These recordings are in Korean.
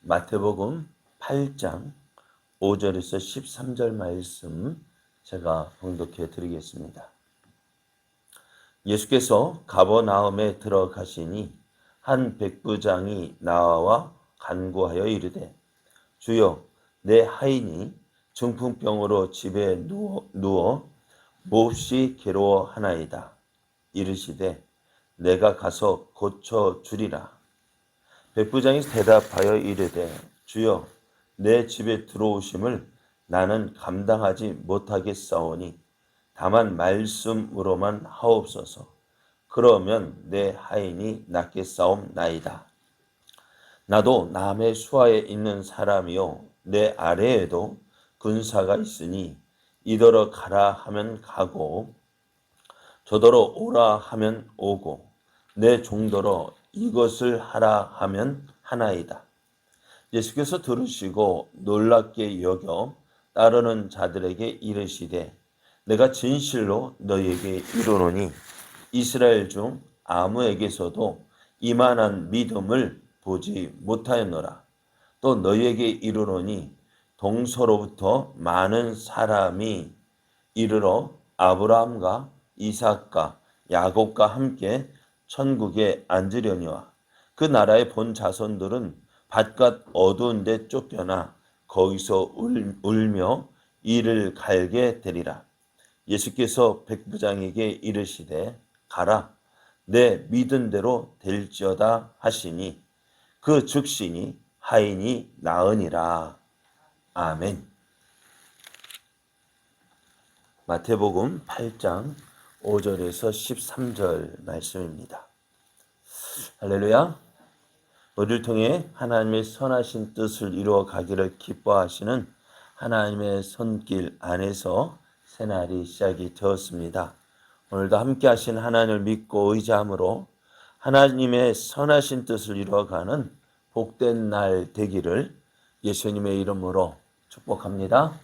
마태복음 8장 5절에서 13절 말씀 제가 봉독해 드리겠습니다. 예수께서 가버나움에 들어가시니 한 백부장이 나와 간구하여 이르되 주여 내 하인이 중풍병으로 집에 누워 몹시 괴로워하나이다. 이르시되 내가 가서 고쳐 주리라. 백부장이 대답하여 이르되 주여 내 집에 들어오심을 나는 감당하지 못하겠사오니 다만 말씀으로만 하옵소서. 그러면 내 하인이 낫겠사옵나이다. 나도 남의 수하에 있는 사람이요 내 아래에도 군사가 있으니 이더러 가라 하면 가고 저더러 오라 하면 오고 내 종더러 이것을 하라 하면 하나이다. 예수께서 들으시고 놀랍게 여겨 따르는 자들에게 이르시되 내가 진실로 너희에게 이르노니 이스라엘 중 아무에게서도 이만한 믿음을 보지 못하였노라. 또 너희에게 이르노니 동서로부터 많은 사람이 이르러 아브라함과 이삭과 야곱과 함께 천국에 앉으려니와 그 나라의 본 자손들은 바깥 어두운 데 쫓겨나 거기서 울며 이를 갈게 되리라. 예수께서 백부장에게 이르시되 가라 내 믿은 대로 될지어다 하시니 그 즉시니 하인이 나으니라. 아멘. 마태복음 8장 5절에서 13절 말씀입니다. 할렐루야. 우리를 통해 하나님의 선하신 뜻을 이루어 가기를 기뻐하시는 하나님의 손길 안에서 새날이 시작이 되었습니다. 오늘도 함께 하신 하나님을 믿고 의지함으로 하나님의 선하신 뜻을 이루어가는 복된 날 되기를 예수님의 이름으로 축복합니다.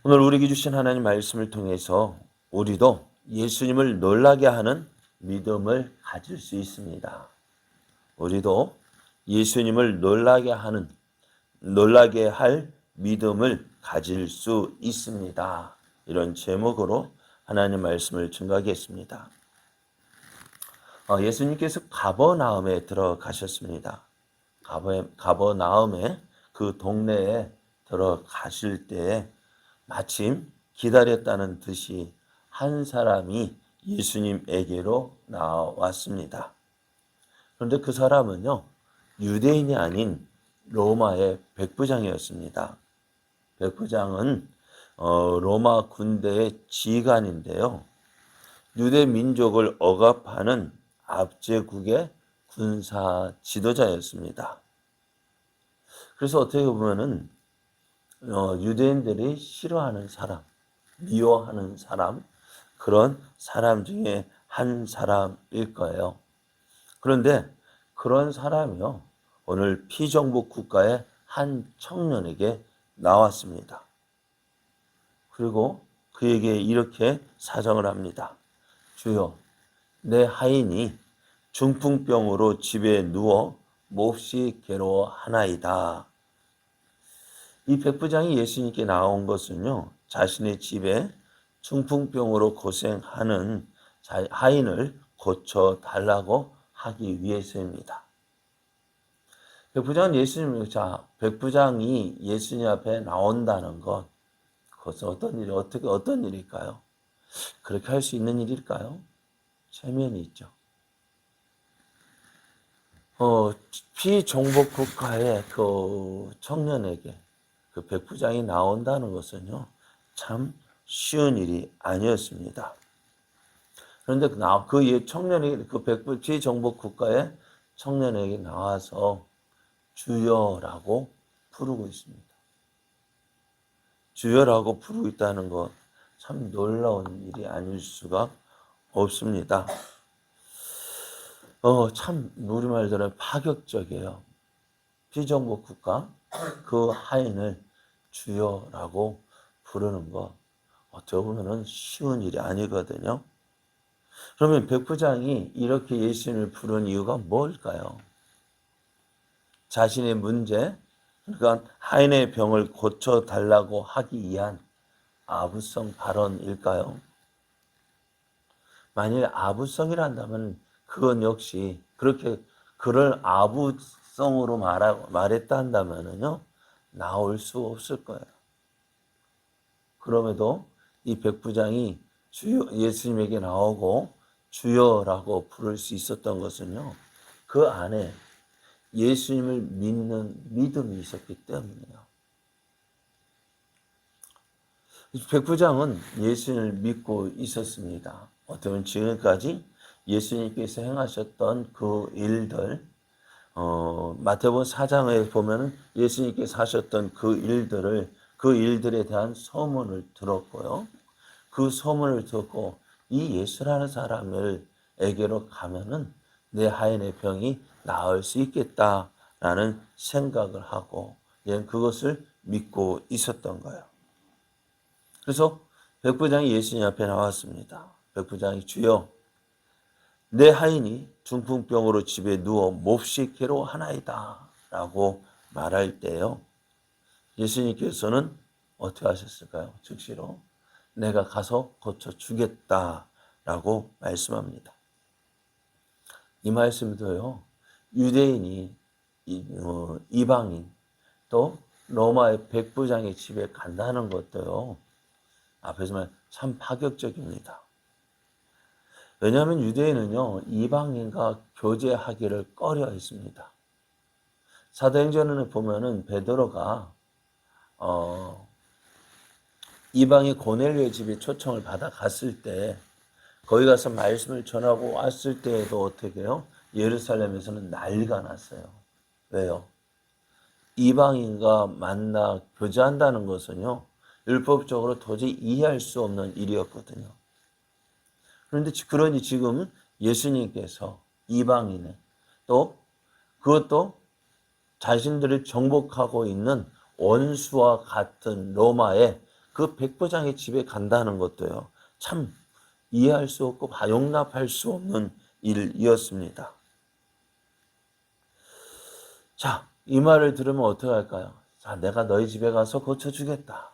오늘 우리에게 주신 하나님 말씀을 통해서 우리도 예수님을 놀라게 하는 믿음을 가질 수 있습니다. 우리도 예수님을 놀라게 할 믿음을 가질 수 있습니다. 이런 제목으로 하나님 말씀을 증거하겠습니다. 예수님께서 가버나움에 들어가셨습니다. 가버나움에 그 동네에 들어가실 때에 마침 기다렸다는 듯이 한 사람이 예수님에게로 나왔습니다. 그런데 그 사람은요, 유대인이 아닌 로마의 백부장이었습니다. 백부장은 로마 군대의 지휘관인데요. 유대 민족을 억압하는 압제국의 군사 지도자였습니다. 그래서 어떻게 보면은 유대인들이 싫어하는 사람, 미워하는 사람, 그런 사람 중에 한 사람일 거예요. 그런데 그런 사람이요, 오늘 피정복 국가의 한 청년에게 나왔습니다. 그리고 그에게 이렇게 사정을 합니다. 주여, 내 하인이 중풍병으로 집에 누워 몹시 괴로워하나이다. 이 백부장이 예수님께 나온 것은요, 자신의 집에 중풍병으로 고생하는 하인을 고쳐달라고 하기 위해서입니다. 백부장이 예수님 앞에 나온다는 것, 그것은 어떤 일일까요? 그렇게 할 수 있는 일일까요? 체면이 있죠. 피정복 국가의 그 청년에게 그 백부장이 나온다는 것은요, 참 쉬운 일이 아니었습니다. 그런데 그 청년이 그 피정복 국가의 청년에게 나와서 주여라고 부르고 있습니다. 주여라고 부르고 있다는 것 참 놀라운 일이 아닐 수가 없습니다. 참 우리말대로 파격적이에요. 피정복 국가 그 하인을 주여라고 부르는 것 어떻게 보면 쉬운 일이 아니거든요. 그러면 백부장이 이렇게 예수님을 부른 이유가 뭘까요? 자신의 문제, 그러니까 하인의 병을 고쳐달라고 하기 위한 아부성 발언일까요? 만일 아부성이란다면 그건 역시 그렇게 그를 아부성으로 말했다 한다면은요, 나올 수 없을 거예요. 그럼에도 이 백부장이 주여 예수님에게 나오고 주여라고 부를 수 있었던 것은요, 그 안에 예수님을 믿는 믿음이 있었기 때문이에요. 백부장은 예수님을 믿고 있었습니다. 어쩌면 지금까지 예수님께서 행하셨던 그 일들, 마태복음 4장에 보면은 예수님께서 하셨던 그 일들에 대한 소문을 들었고요. 그 소문을 듣고 이 예수라는 사람에게로 가면은 내 하인의 병이 나을 수 있겠다라는 생각을 하고 그것을 믿고 있었던 거예요. 그래서 백부장이 예수님 앞에 나왔습니다. 백부장이 주여 내 하인이 중풍병으로 집에 누워 몹시 괴로워하나이다 라고 말할 때요. 예수님께서는 어떻게 하셨을까요? 즉시로 내가 가서 고쳐주겠다라고 말씀합니다. 이 말씀도요. 유대인이 이방인 또 로마의 백부장의 집에 간다는 것도요. 앞에서 말 참 파격적입니다. 왜냐하면 유대인은요. 이방인과 교제하기를 꺼려했습니다. 사도행전에 보면은 베드로가 이방의 고넬료의 집에 초청을 받아 갔을 때 거기 가서 말씀을 전하고 왔을 때에도 어떻게 해요? 예루살렘에서는 난리가 났어요. 왜요? 이방인과 만나 교제한다는 것은요. 율법적으로 도저히 이해할 수 없는 일이었거든요. 그런데 그러니 지금 예수님께서 이방인의 또 그것도 자신들을 정복하고 있는 원수와 같은 로마의 그 백부장의 집에 간다는 것도요. 참 이해할 수 없고 용납할 수 없는 일이었습니다. 자, 이 말을 들으면 어떻게 할까요? 자, 내가 너희 집에 가서 고쳐주겠다.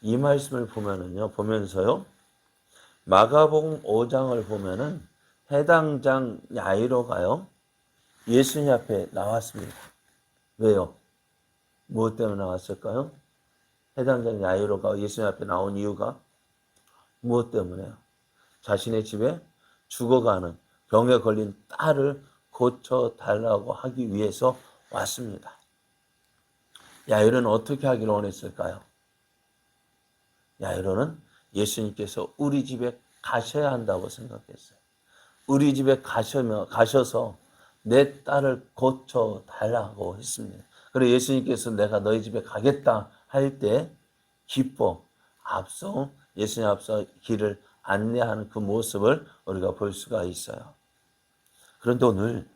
이 말씀을 보면서요. 마가복음 5장을 보면은 해당 장 야이로가요. 예수님 앞에 나왔습니다. 왜요? 무엇 때문에 나왔을까요? 해당 장 야이로가 예수님 앞에 나온 이유가 무엇 때문에요? 자신의 집에 죽어가는 병에 걸린 딸을 고쳐달라고 하기 위해서 왔습니다. 야이로는 어떻게 하기를 원했을까요? 야이로는 예수님께서 우리 집에 가셔야 한다고 생각했어요. 우리 집에 가셔서 내 딸을 고쳐달라고 했습니다. 그래서 예수님께서 내가 너희 집에 가겠다 할 때 기뻐 예수님 앞서 길을 안내하는 그 모습을 우리가 볼 수가 있어요. 그런데 오늘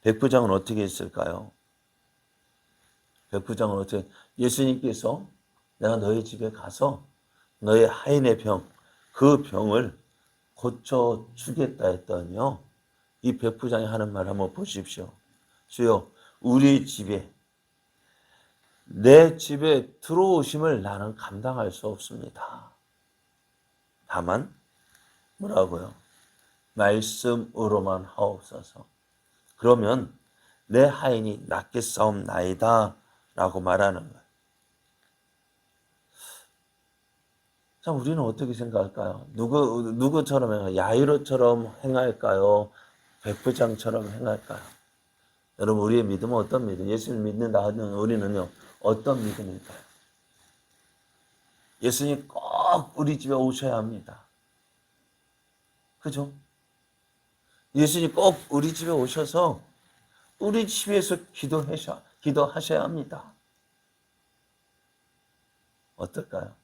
백부장은 어떻게 했을까요? 백부장은 어떻게 예수님께서 내가 너희 집에 가서 너의 하인의 그 병을 고쳐주겠다 했더니요. 이 백부장이 하는 말 한번 보십시오. 주여 내 집에 들어오심을 나는 감당할 수 없습니다. 다만 뭐라고요? 말씀으로만 하옵소서. 그러면 내 하인이 낫겠사옵나이다 라고 말하는 거예요. 자, 우리는 어떻게 생각할까요? 누구처럼 행할까요? 야이로처럼 행할까요? 백부장처럼 행할까요? 여러분, 우리의 믿음은 어떤 믿음? 예수를 믿는다 하는 우리는요, 어떤 믿음일까요? 예수님 꼭 우리 집에 오셔야 합니다. 그죠? 예수님 꼭 우리 집에 오셔서 우리 집에서 기도하셔야 합니다. 어떨까요?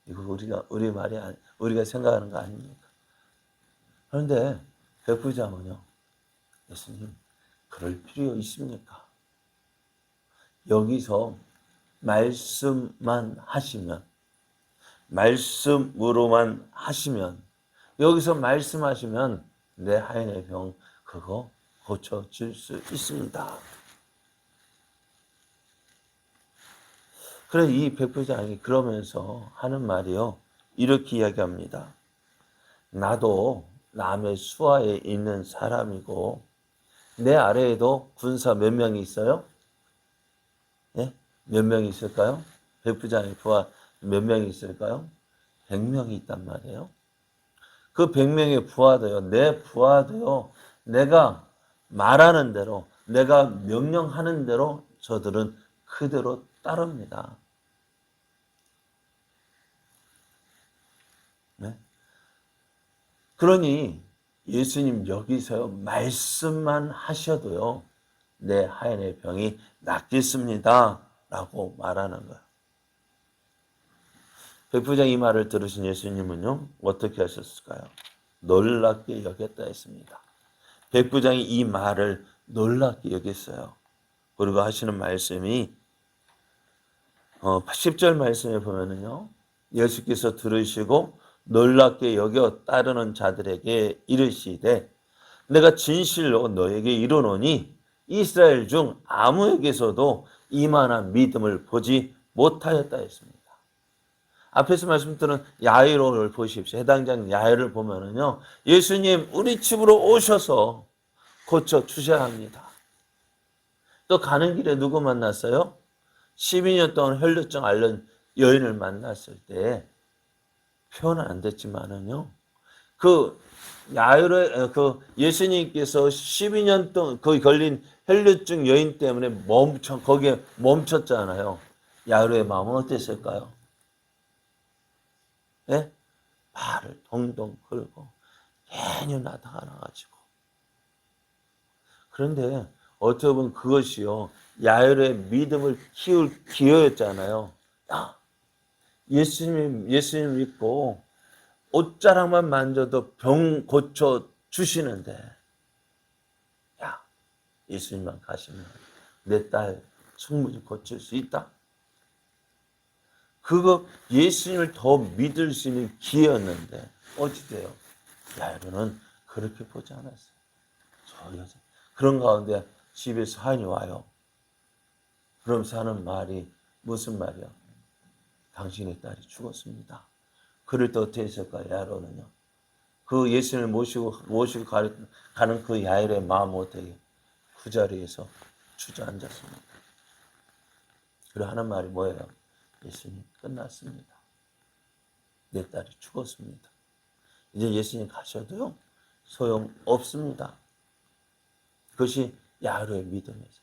이거 우리가 생각하는 거 아닙니까? 그런데 백부장은요, 예수님, 그럴 필요 있습니까? 여기서 말씀으로만 하시면, 여기서 말씀하시면 내 하인의 병 그거 고쳐질 수 있습니다. 그래 이 백부장이 그러면서 하는 말이요. 이렇게 이야기합니다. 나도 남의 수하에 있는 사람이고 내 아래에도 군사 몇 명이 있어요? 예? 몇 명이 있을까요? 백부장의 부하 몇 명이 있을까요? 100명이 있단 말이에요. 그 100명의 부하도요. 내 부하도요. 내가 말하는 대로 내가 명령하는 대로 저들은 그대로 따릅니다. 네? 그러니 예수님 여기서 말씀만 하셔도요. 내 하얀의 병이 낫겠습니다. 라고 말하는 거예요. 백부장 이 말을 들으신 예수님은요. 어떻게 하셨을까요? 놀랍게 여겼다 했습니다. 백부장이 이 말을 놀랍게 여겼어요. 그리고 하시는 말씀이 10절 말씀에 보면은요. 예수께서 들으시고 놀랍게 여겨 따르는 자들에게 이르시되 내가 진실로 너에게 이르노니 이스라엘 중 아무에게서도 이만한 믿음을 보지 못하였다 했습니다. 앞에서 말씀드린 야이로를 보십시오. 해당장 야이를 보면은요. 예수님 우리 집으로 오셔서 고쳐 주셔야 합니다. 또 가는 길에 누구 만났어요? 12년 동안 혈루증 앓는 여인을 만났을 때 표현은 안 됐지만은요. 그 야이로의 그 예수님께서 12년 동안 거기 걸린 혈루증 여인 때문에 거기에 멈췄잖아요. 야이로의 마음은 어땠을까요? 예? 발을 동동 걸고 괜히 나타나가지고. 그런데 어떻게 보면 그것이요. 야이로의 믿음을 키울 기회였잖아요. 야, 예수님 믿고 옷자락만 만져도 병 고쳐 주시는데, 야, 예수님만 가시면 내 딸 충분히 고칠 수 있다. 그거 예수님을 더 믿을 수 있는 기회였는데 어찌 돼요? 야이로는 그렇게 보지 않았어요. 저 여자. 그런 가운데 집에 사인이 와요. 그러면서 하는 말이 무슨 말이야? 당신의 딸이 죽었습니다. 그럴 때 어떻게 했을까요? 야이로는요. 그 예수님을 모시고 가는 그 야이로의 마음 어떻게 그 자리에서 주저앉았습니다. 그리고 하는 말이 뭐예요? 예수님 끝났습니다. 내 딸이 죽었습니다. 이제 예수님 가셔도요 소용없습니다. 그것이 야이로의 믿음이죠.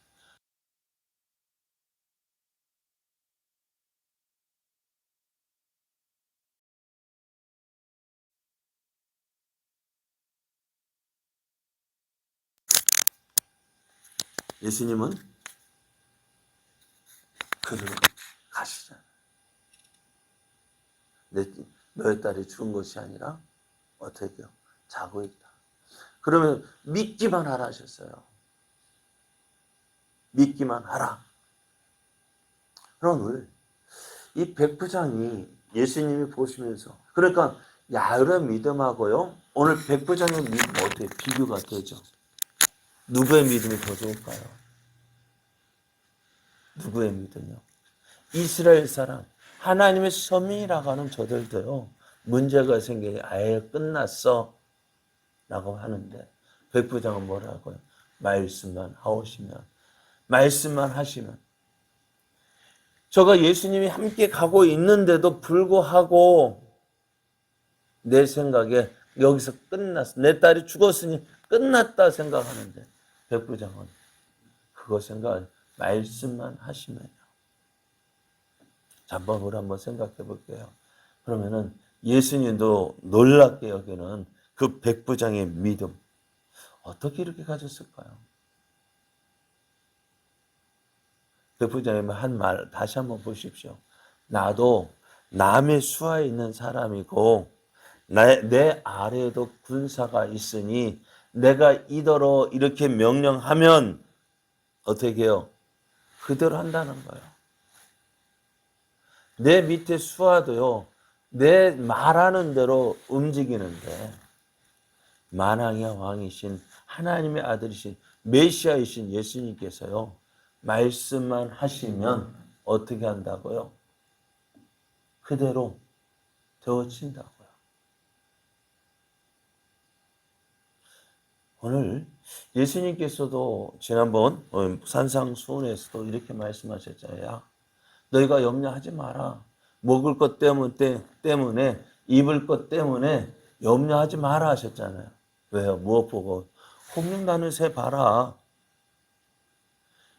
예수님은 그대로 가시잖아요. 너의 딸이 죽은 것이 아니라 어떻게 해요? 자고 있다. 그러면 믿기만 하라 하셨어요. 믿기만 하라. 그럼 오늘 이 백부장이 예수님이 보시면서 그러니까 야이로의 믿음하고요. 오늘 백부장의 믿음 어떻게 비교가 되죠? 누구의 믿음이 더 좋을까요? 누구의 믿음이요? 이스라엘 사람, 하나님의 서민이라고 하는 저들도요. 문제가 생겨 아예 끝났어 라고 하는데 백부장은 뭐라고요? 말씀만 하시면 말씀만 하시면 저가 예수님이 함께 가고 있는데도 불구하고 내 생각에 여기서 끝났어. 내 딸이 죽었으니 끝났다 생각하는데 백부장은 그거 생각 말씀만 하시면요. 자, 한번 우리 한번 생각해 볼게요. 그러면은 예수님도 놀랍게 여기는 그 백부장의 믿음 어떻게 이렇게 가졌을까요? 백부장님 한 말 다시 한번 보십시오. 나도 남의 수하에 있는 사람이고 내 아래에도 군사가 있으니 내가 이대로 이렇게 명령하면 어떻게 해요? 그대로 한다는 거예요. 내 밑에 수하도요. 내 말하는 대로 움직이는데 만왕의 왕이신 하나님의 아들이신 메시아이신 예수님께서요. 말씀만 하시면 어떻게 한다고요? 그대로 되어진다고요. 오늘 예수님께서도 지난번 산상수훈에서도 이렇게 말씀하셨잖아요. 야, 너희가 염려하지 마라. 먹을 것 때문에 입을 것 때문에 염려하지 마라 하셨잖아요. 왜요? 무엇 보고? 홍룡 나는 새 봐라.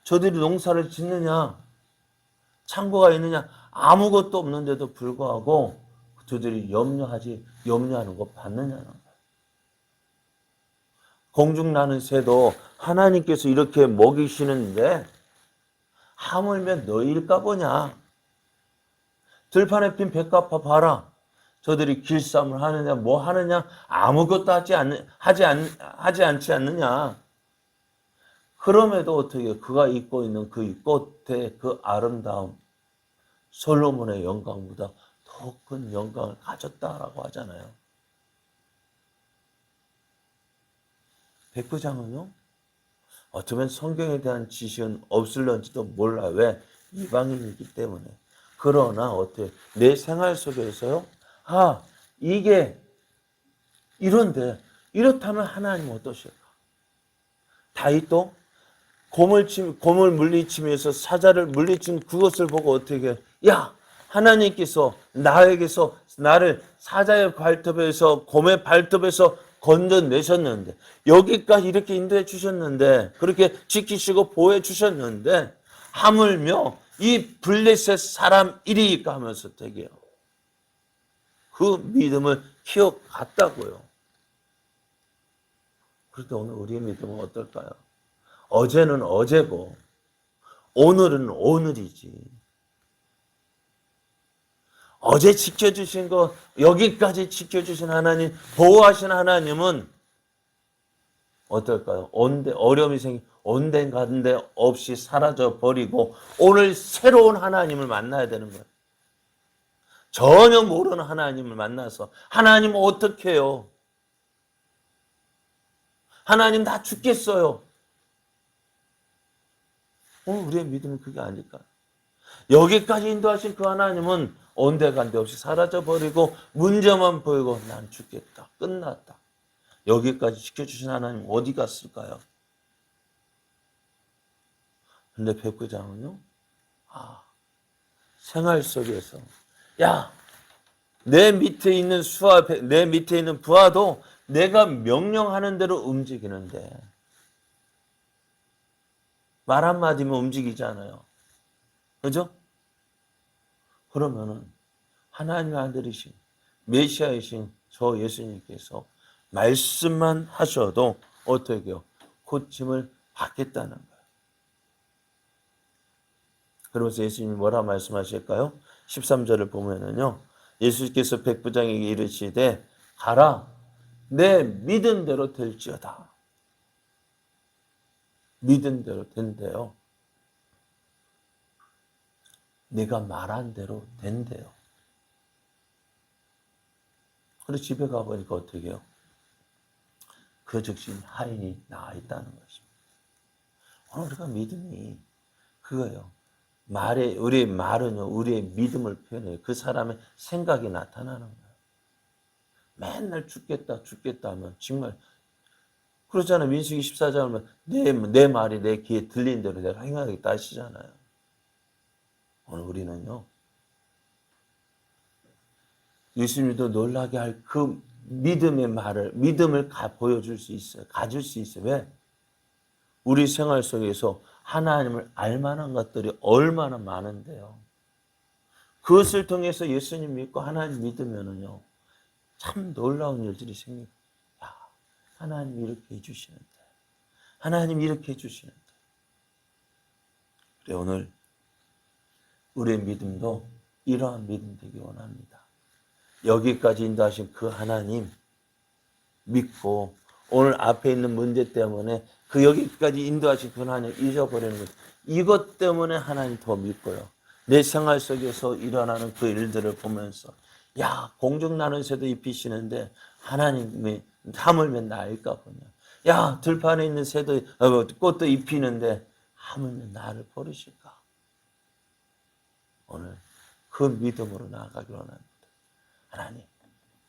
저들이 농사를 짓느냐? 창고가 있느냐? 아무것도 없는데도 불구하고 저들이 염려하는 거 받느냐는 거예요. 공중 나는 새도 하나님께서 이렇게 먹이시는데 하물며 너희일까 보냐? 들판에 핀 백합화 봐라. 저들이 길쌈을 하느냐 뭐 하느냐 아무것도 하지 않지 않느냐. 그럼에도 어떻게 그가 입고 있는 그 꽃의 그 아름다움 솔로몬의 영광보다 더 큰 영광을 가졌다라고 하잖아요. 백부장은요? 어쩌면 성경에 대한 지식은 없을런지도 몰라. 왜? 이방인이기 때문에. 그러나 어때? 내 생활 속에서요. 아, 이게 이런데 이렇다면 하나님 어떠실까? 다윗도 곰을 물리치면서 사자를 물리친 그것을 보고 어떻게 야, 하나님께서 나에게서 나를 사자의 발톱에서 곰의 발톱에서 건져내셨는데 여기까지 이렇게 인도해 주셨는데 그렇게 지키시고 보호해 주셨는데 하물며 이 블레셋 사람 일이니까 하면서 되게요. 그 믿음을 키워갔다고요. 그런데 오늘 우리의 믿음은 어떨까요? 어제는 어제고 오늘은 오늘이지. 어제 지켜주신 거 여기까지 지켜주신 하나님, 보호하신 하나님은 어떨까요? 어려움이 온데간데 없이 사라져 버리고 오늘 새로운 하나님을 만나야 되는 거예요. 전혀 모르는 하나님을 만나서 하나님 어떻게 해요? 하나님 나 죽겠어요. 오늘 우리의 믿음은 그게 아닐까? 여기까지 인도하신 그 하나님은 온데간데 없이 사라져버리고 문제만 보이고 난 죽겠다. 끝났다. 여기까지 지켜주신 하나님 어디 갔을까요? 근데 백부장은요. 생활 속에서 내 밑에 있는 내 밑에 있는 부하도 내가 명령하는 대로 움직이는데 말 한마디면 움직이잖아요. 그죠? 그러면은 하나님의 아들이신 메시아이신 저 예수님께서 말씀만 하셔도 어떻게 해요? 고침을 받겠다는 거예요. 그러면서 예수님이 뭐라 말씀하실까요? 13절을 보면은요. 예수께서 백부장에게 이르시되 가라 내 믿은 대로 될지어다. 믿은 대로 된대요. 네가 말한 대로 된대요. 그래서 집에 가보니까 어떻게 해요? 그 즉시 하인이 나와 있다는 것입니다. 오늘 우리가 믿음이 그거예요. 우리의 말은요, 우리의 믿음을 표현해요. 그 사람의 생각이 나타나는 거예요. 맨날 죽겠다 하면 정말 그렇잖아요. 민수기 14장 하면 내 말이 내 귀에 들린 대로 내가 행하겠다 하시잖아요. 오늘 우리는요. 예수님도 놀라게 할 그 믿음을 보여줄 수 있어요. 가질 수 있어요. 왜? 우리 생활 속에서 하나님을 알만한 것들이 얼마나 많은데요. 그것을 통해서 예수님 믿고 하나님 믿으면은요. 참 놀라운 일들이 생깁니다. 하나님 이렇게 해주시는데. 하나님 이렇게 해주시는데. 그래, 오늘 우리의 믿음도 이러한 믿음 되기 원합니다. 여기까지 인도하신 그 하나님 믿고 오늘 앞에 있는 문제 때문에 그 여기까지 인도하신 그 하나님 잊어버리는 것. 이것 때문에 하나님 더 믿고요. 내 생활 속에서 일어나는 그 일들을 보면서 공중 나는 새도 입히시는데 하나님이 하물며 나일까 보냐. 들판에 있는 새도 꽃도 입히는데 하물며 나를 버리실까. 오늘 그 믿음으로 나아가기 원합니다. 하나님,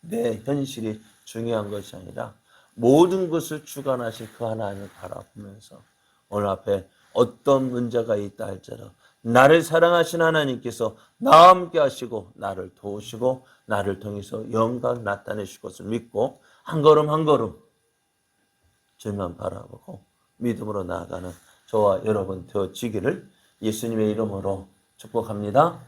내 현실이 중요한 것이 아니라 모든 것을 주관하신 그 하나님을 바라보면서 오늘 앞에 어떤 문제가 있다 할지라도 나를 사랑하신 하나님께서 나와 함께 하시고 나를 도우시고 나를 통해서 영광 나타내실 것을 믿고 한 걸음 한 걸음 주님만 바라보고 믿음으로 나아가는 저와 여러분 되어지기를 예수님의 이름으로 축복합니다.